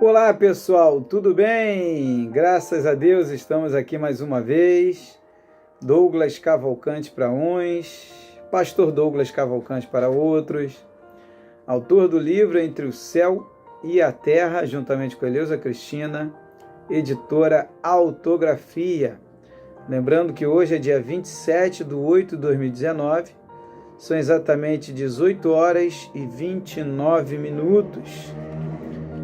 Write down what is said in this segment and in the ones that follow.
Olá pessoal, tudo bem? Graças a Deus estamos aqui mais uma vez. Douglas Cavalcante para uns, Pastor Douglas Cavalcante para outros, autor do livro Entre o Céu e a Terra, juntamente com Eleusa Cristina, editora Autografia. Lembrando que hoje é dia 27/8/2019, são exatamente 18 horas e 29 minutos.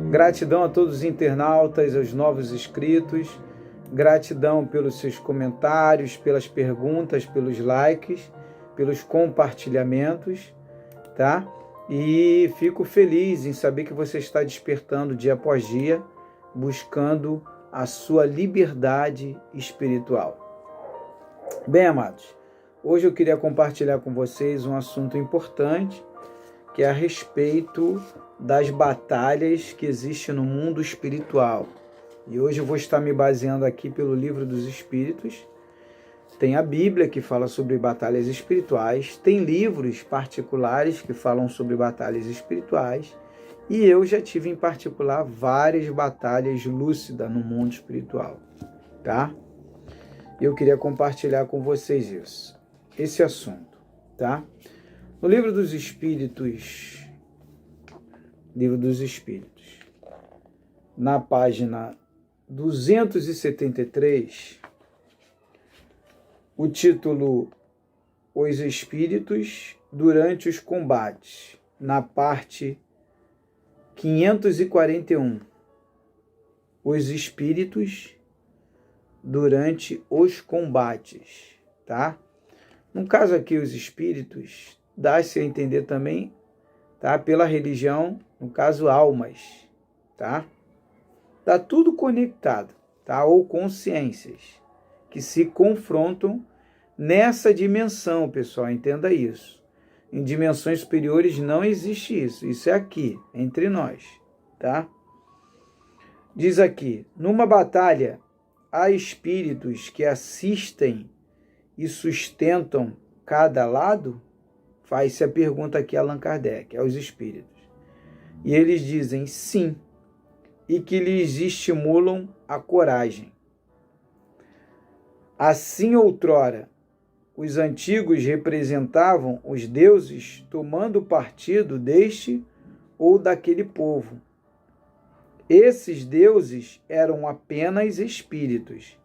Gratidão a todos os internautas, aos novos inscritos, gratidão pelos seus comentários, pelas perguntas, pelos likes, pelos compartilhamentos, tá? E fico feliz em saber que você está despertando dia após dia, buscando a sua liberdade espiritual. Bem, amados, hoje eu queria compartilhar com vocês um assunto importante, que é a respeito das batalhas que existem no mundo espiritual. E hoje eu vou estar me baseando aqui pelo Livro dos Espíritos. Tem a Bíblia que fala sobre batalhas espirituais, tem livros particulares que falam sobre batalhas espirituais, e eu já tive em particular várias batalhas lúcidas no mundo espiritual, tá? Eu queria compartilhar com vocês esse assunto, tá? No Livro dos Espíritos, na página 273, o título Os Espíritos durante os combates, na parte 541, os Espíritos durante os combates, tá? No caso aqui, os Espíritos, dá-se a entender também, tá? Pela religião, no caso, almas, tá? Tá tudo conectado, tá? Ou consciências que se confrontam nessa dimensão, pessoal, entenda isso. Em dimensões superiores não existe isso, isso é aqui, entre nós, tá? Diz aqui, numa batalha, há espíritos que assistem e sustentam cada lado? Faz-se a pergunta aqui a Allan Kardec, aos espíritos. E eles dizem sim, e que lhes estimulam a coragem. Assim, outrora, os antigos representavam os deuses tomando partido deste ou daquele povo. Esses deuses eram apenas espíritos,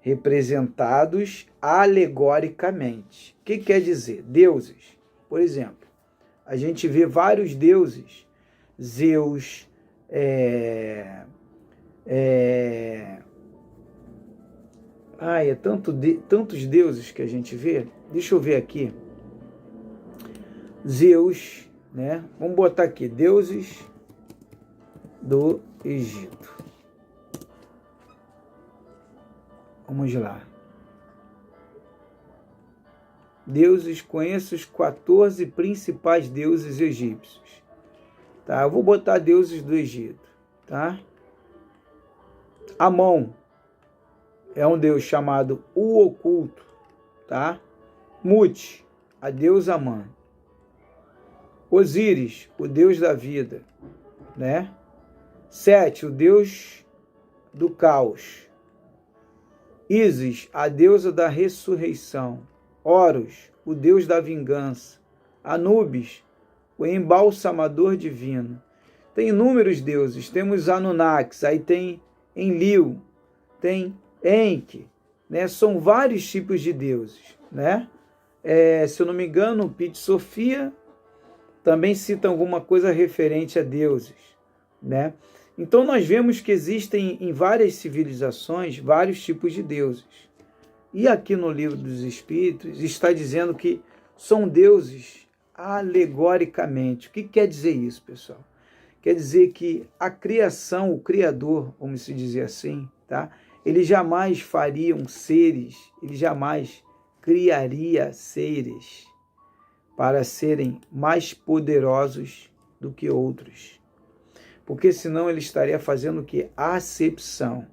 representados alegoricamente. O que quer dizer? Deuses. Por exemplo, a gente vê vários deuses, Zeus, tantos deuses que a gente vê. Deixa eu ver aqui. Zeus, né? Vamos botar aqui, deuses do Egito. Vamos lá. Deuses, conheço os 14 principais deuses egípcios. Tá? Eu vou botar deuses do Egito, tá? Amon é um deus chamado o oculto, tá? Mut, a deusa Amã. Osíris, o deus da vida, né? Sete, o deus do caos. Ísis, a deusa da ressurreição. Horus, o deus da vingança. Anubis, o embalsamador divino. Tem inúmeros deuses. Temos Anunnakis, aí tem Enlil, tem Enki, né? São vários tipos de deuses, né? Se eu não me engano, o Pit Sofia também cita alguma coisa referente a deuses, né? Então nós vemos que existem em várias civilizações vários tipos de deuses. E aqui no Livro dos Espíritos está dizendo que são deuses alegoricamente. O que quer dizer isso, pessoal? Quer dizer que a criação, o Criador, vamos se dizer assim, tá? Ele jamais faria seres, ele jamais criaria seres para serem mais poderosos do que outros. Porque senão ele estaria fazendo o quê? Acepção.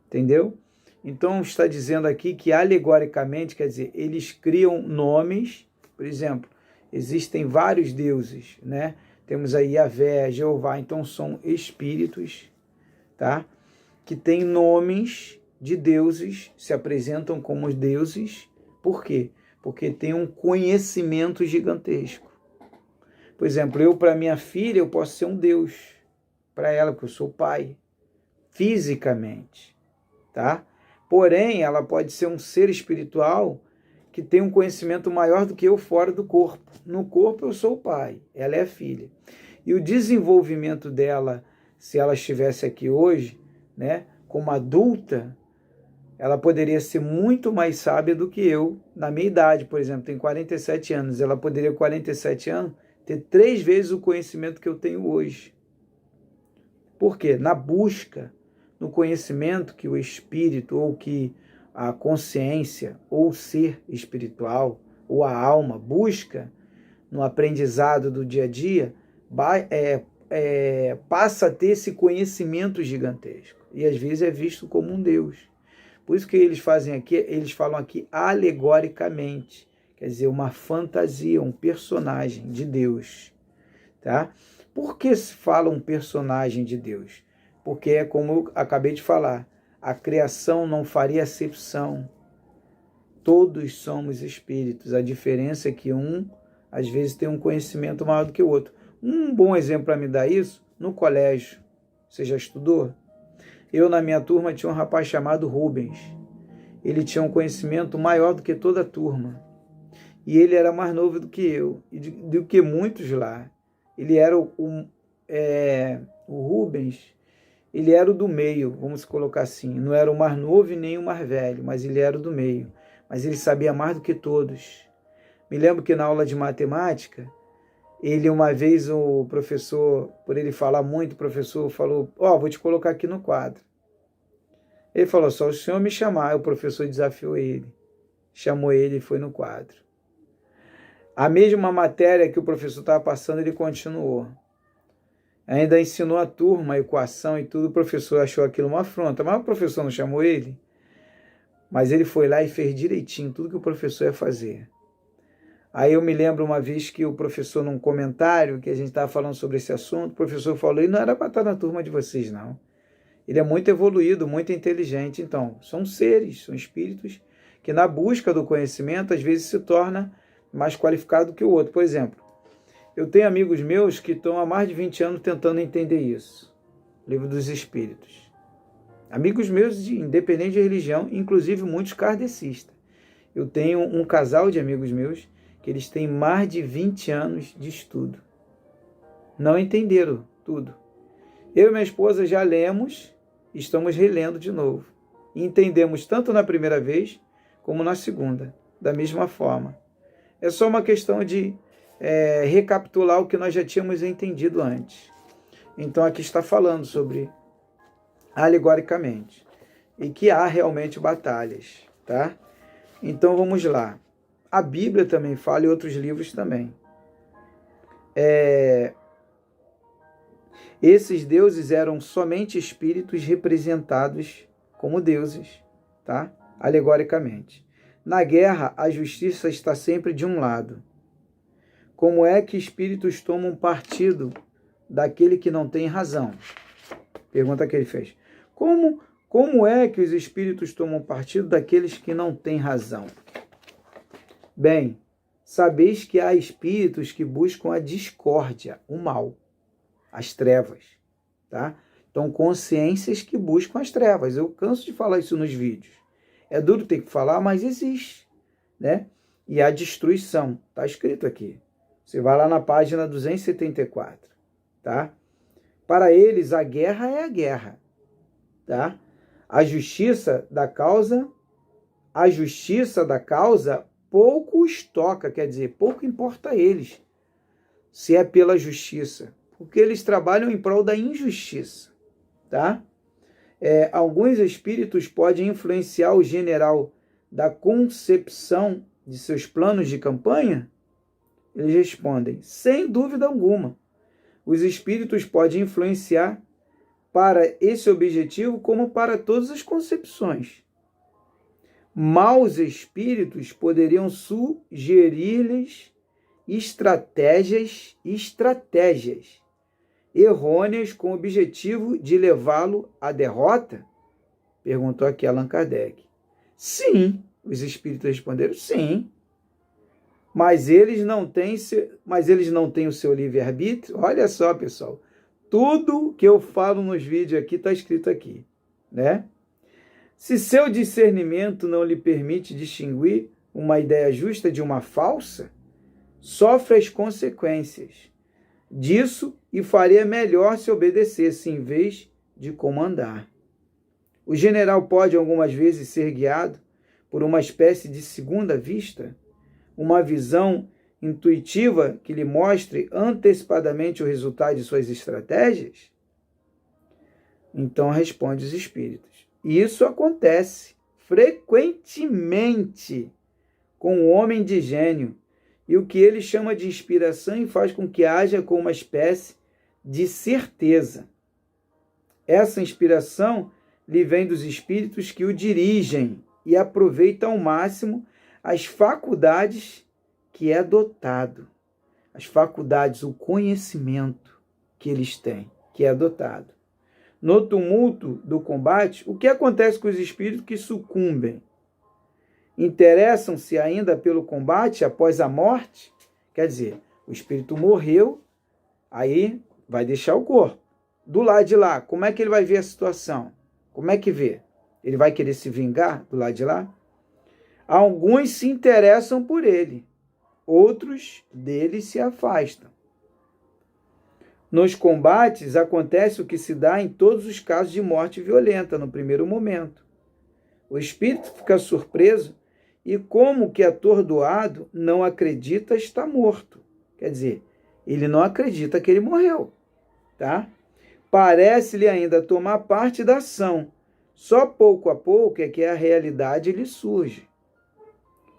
Entendeu? Então está dizendo aqui que alegoricamente, quer dizer, eles criam nomes, por exemplo, existem vários deuses, né? temos aí Yahvé, Jeová, então são espíritos, tá? Que têm nomes de deuses, se apresentam como deuses. Por quê? Porque tem um conhecimento gigantesco. Por exemplo, eu para minha filha, eu posso ser um deus para ela, porque eu sou pai, fisicamente, tá? Porém, ela pode ser um ser espiritual que tem um conhecimento maior do que eu fora do corpo. No corpo eu sou o pai, ela é a filha. E o desenvolvimento dela, se ela estivesse aqui hoje, né, como adulta, ela poderia ser muito mais sábia do que eu, na minha idade, por exemplo, tem 47 anos, ela poderia, com 47 anos, ter 3 vezes o conhecimento que eu tenho hoje. Por quê? Na busca, no conhecimento que o espírito, ou que a consciência, ou o ser espiritual, ou a alma busca, no aprendizado do dia a dia, passa a ter esse conhecimento gigantesco. E às vezes é visto como um Deus. Por isso que eles falam aqui alegoricamente, quer dizer, uma fantasia, um personagem de Deus, tá? Por que se fala um personagem de Deus? Porque é como eu acabei de falar, a criação não faria acepção. Todos somos espíritos. A diferença é que um, às vezes, tem um conhecimento maior do que o outro. Um bom exemplo para me dar isso, no colégio. Você já estudou? Eu, na minha turma, tinha um rapaz chamado Rubens. Ele tinha um conhecimento maior do que toda a turma. E ele era mais novo do que eu, e do que muitos lá. Ele era o Rubens, ele era o do meio, vamos colocar assim. Não era o mais novo e nem o mais velho, mas ele era o do meio. Mas ele sabia mais do que todos. Me lembro que na aula de matemática, uma vez o professor, por ele falar muito, o professor falou, vou te colocar aqui no quadro. Ele falou, só o senhor me chamar. O professor desafiou ele, chamou ele e foi no quadro. A mesma matéria que o professor estava passando, ele continuou. Ainda ensinou a turma, a equação e tudo. O professor achou aquilo uma afronta, mas o professor não chamou ele. Mas ele foi lá e fez direitinho tudo que o professor ia fazer. Aí eu me lembro uma vez que o professor, num comentário, que a gente estava falando sobre esse assunto, o professor falou, ele não era para estar na turma de vocês, não. Ele é muito evoluído, muito inteligente. Então, são seres, são espíritos que na busca do conhecimento, às vezes se torna mais qualificado que o outro. Por exemplo, eu tenho amigos meus que estão há mais de 20 anos tentando entender isso. Livro dos Espíritos. Amigos meus, independente de religião, inclusive muitos kardecistas. Eu tenho um casal de amigos meus que eles têm mais de 20 anos de estudo. Não entenderam tudo. Eu e minha esposa já lemos, estamos relendo de novo. E entendemos tanto na primeira vez como na segunda, da mesma forma. É só uma questão de recapitular o que nós já tínhamos entendido antes. Então aqui está falando sobre alegoricamente. E que há realmente batalhas, tá? Então vamos lá. A Bíblia também fala, e outros livros também. Esses deuses eram somente espíritos representados como deuses, tá? Alegoricamente. Na guerra, a justiça está sempre de um lado. Como é que espíritos tomam partido daquele que não tem razão? Pergunta que ele fez. Como é que os espíritos tomam partido daqueles que não têm razão? Bem, sabeis que há espíritos que buscam a discórdia, o mal, as trevas, tá? Então, consciências que buscam as trevas. Eu canso de falar isso nos vídeos. É duro ter que falar, mas existe, né? E a destruição, está escrito aqui. Você vai lá na página 274, tá? Para eles, a guerra é a guerra, tá? A justiça da causa pouco os toca, quer dizer, pouco importa a eles se é pela justiça, porque eles trabalham em prol da injustiça, tá? Alguns espíritos podem influenciar o general da concepção de seus planos de campanha? Eles respondem, sem dúvida alguma. Os espíritos podem influenciar para esse objetivo como para todas as concepções. Maus espíritos poderiam sugerir-lhes estratégias errôneas com o objetivo de levá-lo à derrota? Perguntou aqui Allan Kardec. Sim, os espíritos responderam sim. Mas eles não têm o seu livre-arbítrio? Olha só, pessoal. Tudo que eu falo nos vídeos aqui está escrito aqui, né? Se seu discernimento não lhe permite distinguir uma ideia justa de uma falsa, sofre as consequências disso e faria melhor se obedecesse em vez de comandar. O general pode algumas vezes ser guiado por uma espécie de segunda vista, uma visão intuitiva que lhe mostre antecipadamente o resultado de suas estratégias? Então responde os espíritos. Isso acontece frequentemente com o homem de gênio, e o que ele chama de inspiração e faz com que haja com uma espécie de certeza. Essa inspiração lhe vem dos espíritos que o dirigem e aproveitam ao máximo as faculdades que é dotado. As faculdades, o conhecimento que eles têm, que é dotado. No tumulto do combate, o que acontece com os espíritos que sucumbem? Interessam-se ainda pelo combate após a morte? Quer dizer, o espírito morreu, aí vai deixar o corpo. Do lado de lá, como é que ele vai ver a situação? Como é que vê? Ele vai querer se vingar do lado de lá? Alguns se interessam por ele, outros dele se afastam. Nos combates acontece o que se dá em todos os casos de morte violenta no primeiro momento. O espírito fica surpreso e, como que atordoado, não acredita estar morto. Quer dizer, ele não acredita que ele morreu, tá? Parece-lhe ainda tomar parte da ação. Só pouco a pouco é que a realidade lhe surge.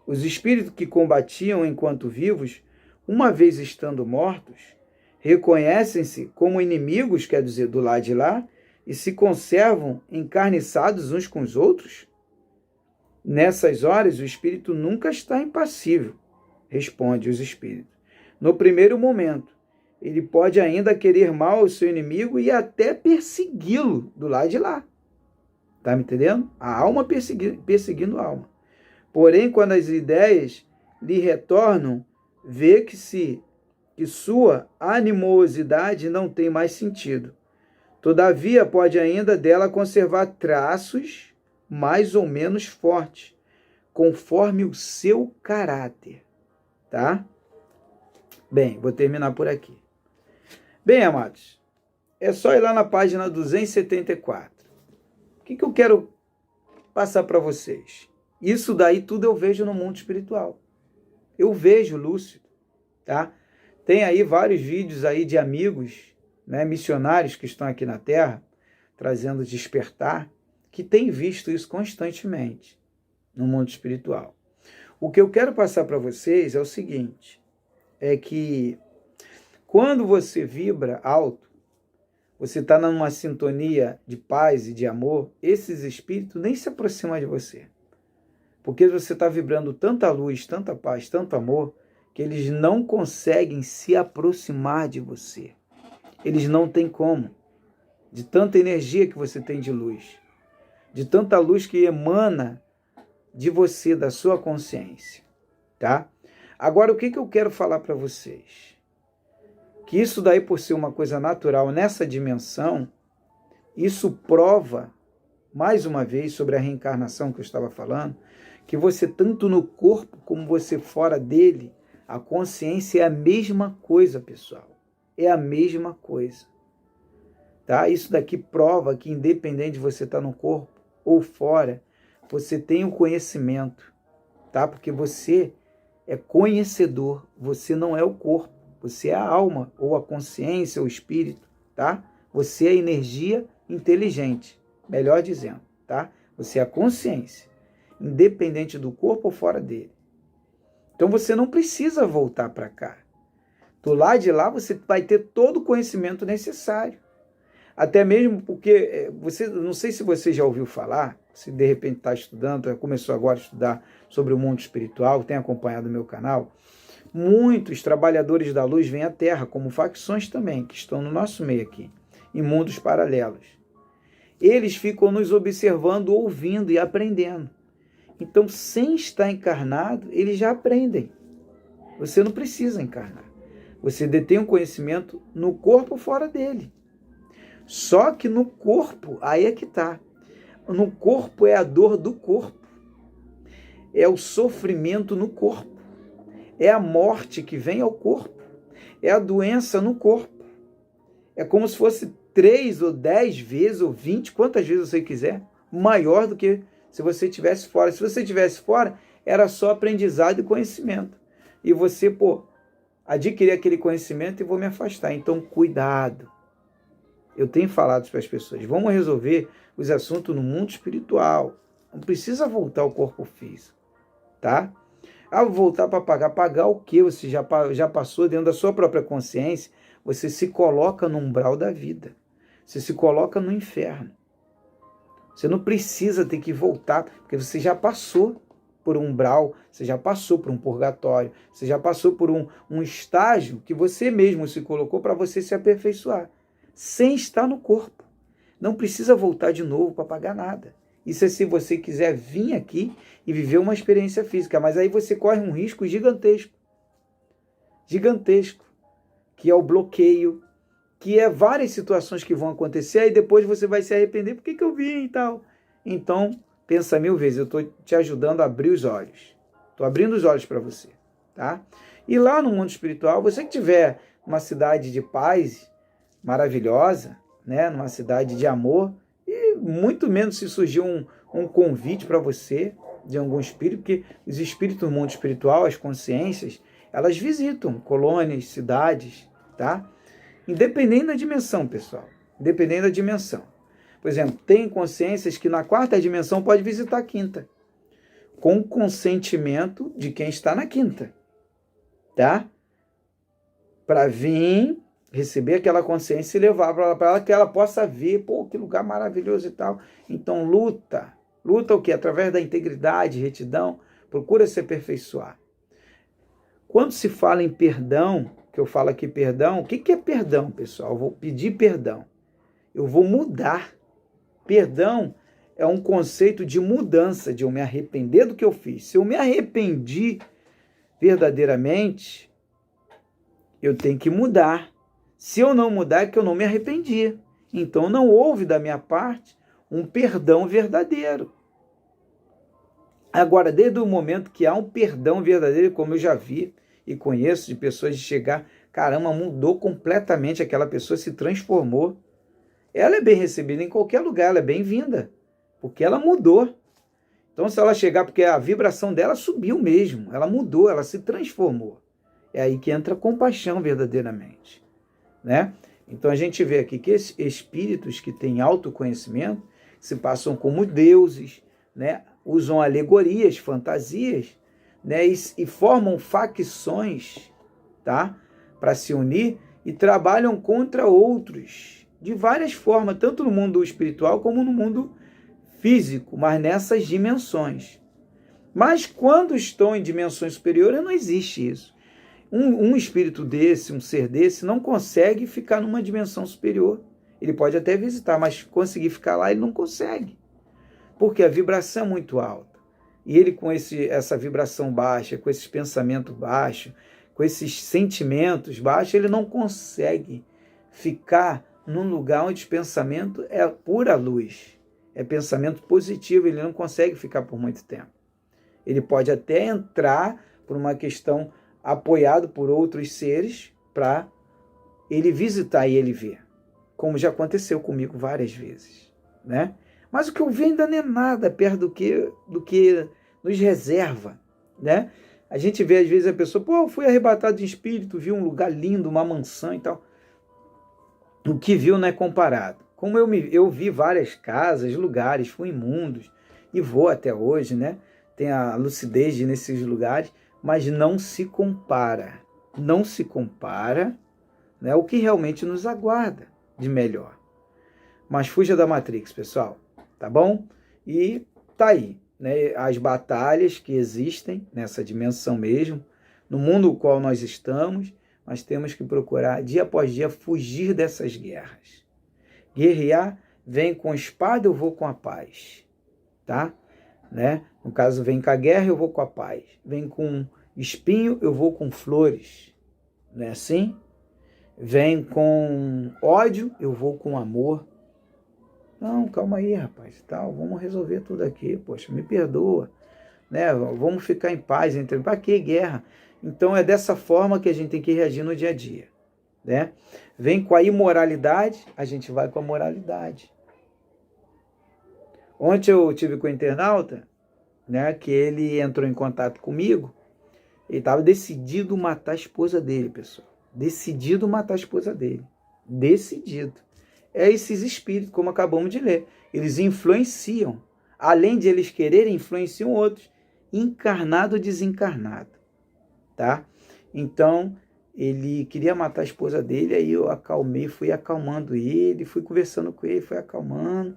Os espíritos que combatiam enquanto vivos, uma vez estando mortos, reconhecem-se como inimigos, quer dizer, do lado de lá, e se conservam encarniçados uns com os outros? Nessas horas, o espírito nunca está impassível, responde os espíritos. No primeiro momento, ele pode ainda querer mal ao seu inimigo e até persegui-lo do lado de lá. Está me entendendo? A alma perseguindo a alma. Porém, quando as ideias lhe retornam, vê que sua animosidade não tem mais sentido. Todavia, pode ainda dela conservar traços mais ou menos fortes, conforme o seu caráter. Tá? Bem, vou terminar por aqui. Bem, amados, é só ir lá na página 274. O que eu quero passar para vocês? Isso daí tudo eu vejo no mundo espiritual. Eu vejo lúcido, tá? Tem aí vários vídeos aí de amigos, né, missionários que estão aqui na Terra, trazendo despertar, que têm visto isso constantemente no mundo espiritual. O que eu quero passar para vocês é o seguinte, é que quando você vibra alto, você está numa sintonia de paz e de amor, esses espíritos nem se aproximam de você. Porque você está vibrando tanta luz, tanta paz, tanto amor, que eles não conseguem se aproximar de você. Eles não têm como. De tanta energia que você tem de luz. De tanta luz que emana de você, da sua consciência. Tá? Agora, o que eu quero falar para vocês? Que isso daí, por ser uma coisa natural nessa dimensão, isso prova, mais uma vez, sobre a reencarnação que eu estava falando, que você, tanto no corpo como você fora dele, a consciência é a mesma coisa, pessoal. É a mesma coisa. Tá? Isso daqui prova que, independente de você estar no corpo ou fora, você tem o conhecimento. Tá? Porque você é conhecedor, você não é o corpo. Você é a alma, ou a consciência, ou o espírito. Tá? Você é a energia inteligente, melhor dizendo. Tá? Você é a consciência, independente do corpo ou fora dele. Então você não precisa voltar para cá. Do lado de lá você vai ter todo o conhecimento necessário. Até mesmo porque, não sei se você já ouviu falar, se de repente está estudando, começou agora a estudar sobre o mundo espiritual, tem acompanhado o meu canal, Muitos trabalhadores da luz vêm à Terra, como facções também, que estão no nosso meio aqui, em mundos paralelos. Eles ficam nos observando, ouvindo e aprendendo. Então, sem estar encarnado, eles já aprendem. Você não precisa encarnar. Você detém um conhecimento no corpo ou fora dele. Só que no corpo, aí é que está. No corpo é a dor do corpo. É o sofrimento no corpo. É a morte que vem ao corpo. É a doença no corpo. É como se fosse 3 ou 10 vezes, ou 20, quantas vezes você quiser, maior do que se você estivesse fora. Se você estivesse fora, era só aprendizado e conhecimento. E você, adquirir aquele conhecimento e vou me afastar. Então, cuidado. Eu tenho falado para as pessoas, vamos resolver os assuntos no mundo espiritual. Não precisa voltar ao corpo físico, tá? Voltar para pagar. Pagar o quê? Você já passou dentro da sua própria consciência, você se coloca no umbral da vida. Você se coloca no inferno. Você não precisa ter que voltar, porque você já passou por um umbral, você já passou por um purgatório, você já passou por um estágio que você mesmo se colocou para você se aperfeiçoar, sem estar no corpo. Não precisa voltar de novo para pagar nada. Isso é se você quiser vir aqui e viver uma experiência física, mas aí você corre um risco gigantesco. Gigantesco. Que é o bloqueio, que é várias situações que vão acontecer, aí depois você vai se arrepender, por que eu vim e tal? Então, pensa 1000 vezes, eu estou te ajudando a abrir os olhos. Estou abrindo os olhos para você, tá? E lá no mundo espiritual, você que tiver uma cidade de paz maravilhosa, né? Numa cidade de amor, e muito menos se surgir um convite para você de algum espírito, porque os espíritos do mundo espiritual, as consciências, elas visitam colônias, cidades, tá? Independente da dimensão, pessoal. Independente da dimensão. Por exemplo, tem consciências que na 4ª dimensão pode visitar a 5ª. Com consentimento de quem está na 5ª. Tá? Para vir, receber aquela consciência e levar para ela que ela possa ver, que lugar maravilhoso e tal. Então luta. Luta o quê? Através da integridade, retidão. Procura se aperfeiçoar. Quando se fala em perdão, que eu falo aqui perdão, o que é perdão, pessoal? Eu vou pedir perdão. Eu vou mudar. Perdão é um conceito de mudança, de eu me arrepender do que eu fiz. Se eu me arrependi verdadeiramente, eu tenho que mudar. Se eu não mudar, é que eu não me arrependi. Então não houve da minha parte um perdão verdadeiro. Agora, desde o momento que há um perdão verdadeiro, como eu já vi e conheço de pessoas de chegar, caramba, mudou completamente, aquela pessoa se transformou. Ela é bem recebida em qualquer lugar, ela é bem-vinda, porque ela mudou. Então, se ela chegar, porque a vibração dela subiu mesmo, ela mudou, ela se transformou. É aí que entra a compaixão verdadeiramente, né? Então, a gente vê aqui que esses espíritos que têm autoconhecimento se passam como deuses, né? Usam alegorias, fantasias, né? E formam facções, tá? Para se unir e trabalham contra outros de várias formas, tanto no mundo espiritual como no mundo físico, mas nessas dimensões. Mas quando estão em dimensões superiores, não existe isso. Um espírito desse, um ser desse, não consegue ficar numa dimensão superior. Ele pode até visitar, mas conseguir ficar lá, ele não consegue. Porque a vibração é muito alta. E ele com essa vibração baixa, com esses pensamentos baixos, com esses sentimentos baixos, ele não consegue ficar num lugar onde o pensamento é pura luz. É pensamento positivo, ele não consegue ficar por muito tempo. Ele pode até entrar por uma questão apoiado por outros seres para ele visitar e ele ver. Como já aconteceu comigo várias vezes, né? Mas o que eu vi ainda não é nada perto do que nos reserva, né? A gente vê às vezes a pessoa, eu fui arrebatado de espírito, vi um lugar lindo, uma mansão e tal. O que viu não é comparado. Como eu vi várias casas, lugares, fui em mundos e vou até hoje, né? Tem a lucidez nesses lugares, mas não se compara. Não se compara, né, o que realmente nos aguarda de melhor. Mas fuja da Matrix, pessoal, tá bom? E tá aí, né, as batalhas que existem nessa dimensão mesmo, no mundo no qual nós estamos, nós temos que procurar, dia após dia, fugir dessas guerras. Guerrear, vem com espada, eu vou com a paz. Tá? Né? No caso, vem com a guerra, eu vou com a paz. Vem com espinho, eu vou com flores. Não é assim? Vem com ódio, eu vou com amor. Não, calma aí, rapaz. Tal, vamos resolver tudo aqui. Poxa, me perdoa. Né? Vamos ficar em paz. Para que guerra? Então é dessa forma que a gente tem que reagir no dia a dia. Né? Vem com a imoralidade, a gente vai com a moralidade. Ontem eu tive com o internauta, né, que ele entrou em contato comigo, ele estava decidido matar a esposa dele, pessoal. Decidido matar a esposa dele. Decidido. É esses espíritos, como acabamos de ler. Eles influenciam. Além de eles quererem, influenciam outros. Encarnado ou desencarnado. Tá? Então, ele queria matar a esposa dele, aí eu acalmei, fui acalmando ele, fui conversando com ele, fui acalmando.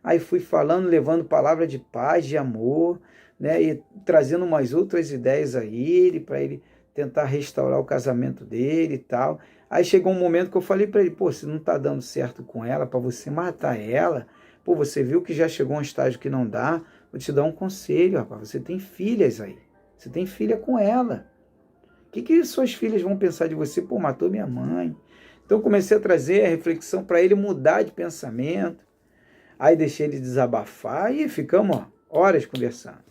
Aí fui falando, levando palavra de paz, de amor, né? E trazendo umas outras ideias a ele, para ele tentar restaurar o casamento dele e tal. Aí chegou um momento que eu falei para ele, pô, se não tá dando certo com ela, para você matar ela, pô, você viu que já chegou a um estágio que não dá, vou te dar um conselho, rapaz, você tem filhas aí, você tem filha com ela. O que suas filhas vão pensar de você? Pô, matou minha mãe. Então eu comecei a trazer a reflexão para ele mudar de pensamento. Aí deixei ele desabafar e ficamos horas conversando.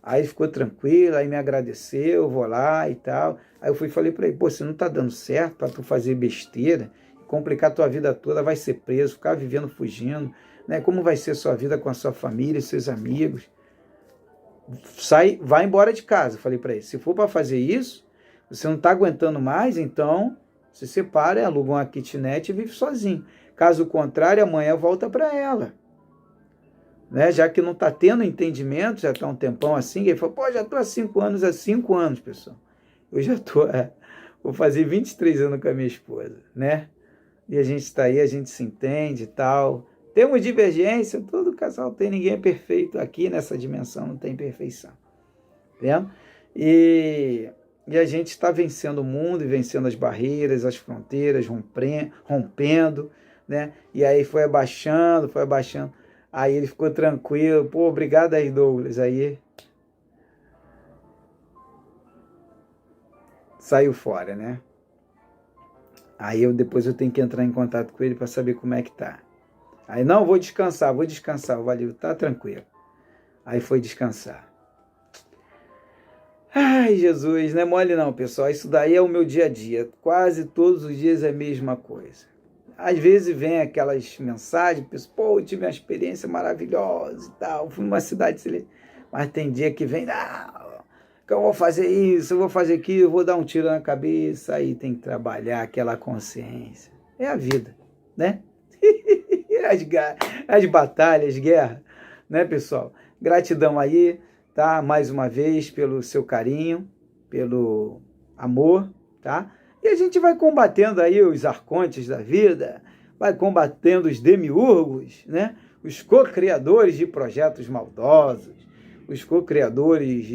Aí ele ficou tranquilo, aí me agradeceu, vou lá e tal. Aí eu fui e falei para ele, pô, se não tá dando certo para tu fazer besteira, complicar tua vida toda, vai ser preso, ficar vivendo fugindo, né? Como vai ser sua vida com a sua família, seus amigos? Sai, vai embora de casa, falei para ele. Se for para fazer isso, você não tá aguentando mais, então se separa, aluga uma kitnet e vive sozinho. Caso contrário, amanhã volta para ela. Né? Já que não está tendo entendimento, já está um tempão assim, ele falou, pô, já estou há 5 anos, pessoal. Eu já estou, vou fazer 23 anos com a minha esposa, né? E a gente está aí, a gente se entende e tal. Temos divergência, todo casal tem, ninguém é perfeito. Aqui nessa dimensão não tem perfeição. Vendo? E a gente está vencendo o mundo e vencendo as barreiras, as fronteiras, rompendo, né? E aí foi abaixando. Aí ele ficou tranquilo. Pô, obrigado aí, Douglas. Aí saiu fora, né? Aí depois eu tenho que entrar em contato com ele para saber como é que tá. Aí, não, vou descansar. Valeu, tá tranquilo. Aí foi descansar. Ai, Jesus, não é mole não, pessoal. Isso daí é o meu dia a dia. Quase todos os dias é a mesma coisa. Às vezes vem aquelas mensagens, pô, eu tive uma experiência maravilhosa e tal, fui numa cidade excelente. Mas tem dia que vem, que eu vou fazer isso, eu vou fazer aquilo, eu vou dar um tiro na cabeça, aí tem que trabalhar aquela consciência. É a vida, né? As batalhas, as guerras, né, pessoal? Gratidão aí, tá? Mais uma vez pelo seu carinho, pelo amor, tá? E a gente vai combatendo aí os arcontes da vida, vai combatendo os demiurgos, né? Os co-criadores de projetos maldosos, os co-criadores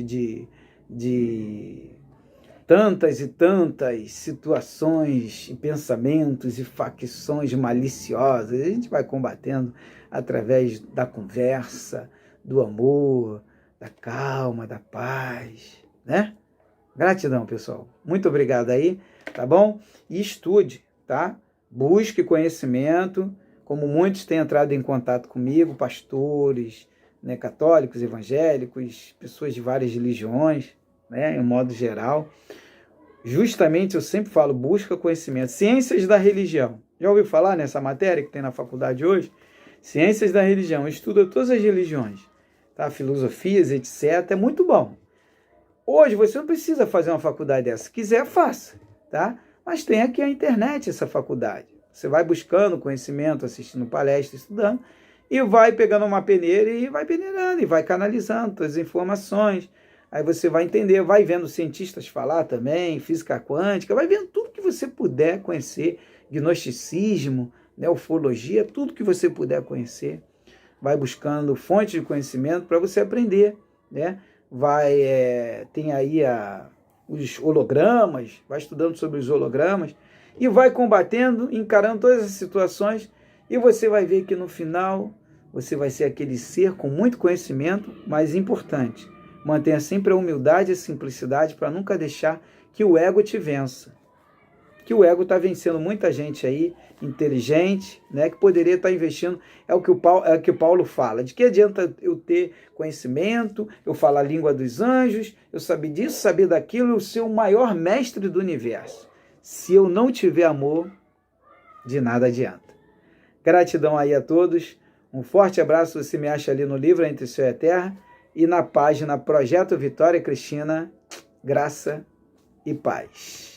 de tantas e tantas situações e pensamentos e facções maliciosas. A gente vai combatendo através da conversa, do amor, da calma, da paz, né? Gratidão, pessoal. Muito obrigado aí, tá bom? E estude, tá? Busque conhecimento, como muitos têm entrado em contato comigo, pastores, né, católicos, evangélicos, pessoas de várias religiões, né, em modo geral. Justamente eu sempre falo, busca conhecimento. Ciências da religião. Já ouviu falar nessa matéria que tem na faculdade hoje? Ciências da religião. Estuda todas as religiões, tá? Filosofias, etc. É muito bom. Hoje você não precisa fazer uma faculdade dessa. Se quiser, faça, tá? Mas tem aqui a internet essa faculdade. Você vai buscando conhecimento, assistindo palestra, estudando, e vai pegando uma peneira e vai peneirando, e vai canalizando todas as informações. Aí você vai entender, vai vendo cientistas falar também, física quântica, vai vendo tudo que você puder conhecer, gnosticismo, né, ufologia, tudo que você puder conhecer. Vai buscando fontes de conhecimento para você aprender, né? Tem aí os hologramas, vai estudando sobre os hologramas e vai combatendo, encarando todas as situações, e você vai ver que no final você vai ser aquele ser com muito conhecimento, mas importante, mantenha sempre a humildade e a simplicidade para nunca deixar que o ego te vença. Que o ego está vencendo muita gente aí, inteligente, né, que poderia estar investindo, é o que o Paulo fala. De que adianta eu ter conhecimento, eu falar a língua dos anjos, eu saber disso, saber daquilo, eu ser o maior mestre do universo. Se eu não tiver amor, de nada adianta. Gratidão aí a todos, um forte abraço, você me acha ali no livro Entre Céu e Terra e na página Projeto Vitória Cristina, graça e paz.